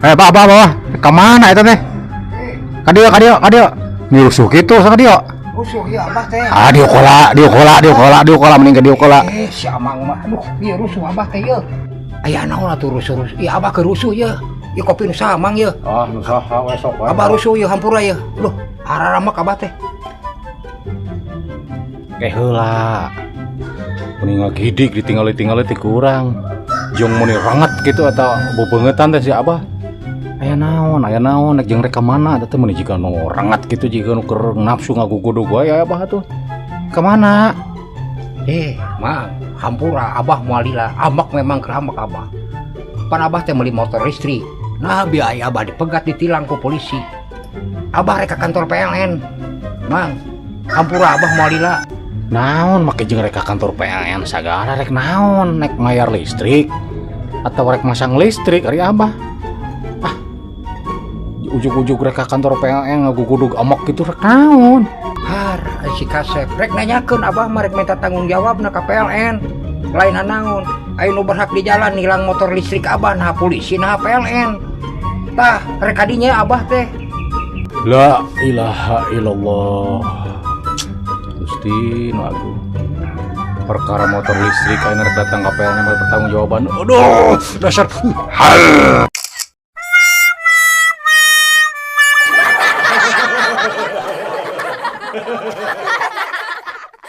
Bawa. Kemana itu teh? Kadio. Nirusuh gitu sama dia. Rusuh ya abah teh. Dia kola mending ke dia kola. Si amang mah aduh ieu rusuh abah teh ye. Aya naon atuh rusuh. Ieu abah ke rusuh ye. Ieu kopi nu samang ye. Ah, nu saha we sok wae. Abah rusuh ye hampura ye. Loh, araramak abah teh. Heula. Mending ngagidik ditinggali ti kurang. Jong muni ranget gitu atau bebeungetan teh si abah. Aya naon nek jeung rek ka mana teh meni jika nu ranget gitu jika nu keur nafsu ngagugudug wae abah atuh. Ka mana? Mang, hampura abah moal lila. Amak memang keramak abah. Pan abah teh meuli motor listrik. Nah, biaya abah dipegat ditilang ku polisi. Abah rek ka kantor PLN. Mang, hampura abah moal lila. Naon make jeung rek ka kantor PLN sagala rek naon nek mayar listrik atau rek masang listrik ari abah. Ujug-ujug rek ka kantor PLN ngagugudug amok gitu rek naon? Si Kasep rek nanyakeun abah mah rek minta tanggung jawabna ka PLN. Lain naon, aya nu berhak di jalan nilang motor listrik abah nah polisi nah PLN. Tah rek kadinya abah teh. La ilaha illallah. Gusti nu agung. Perkara motor listrik ayeuna rek datang ka PLN bertanggung jawaban. Aduh, dasar hal.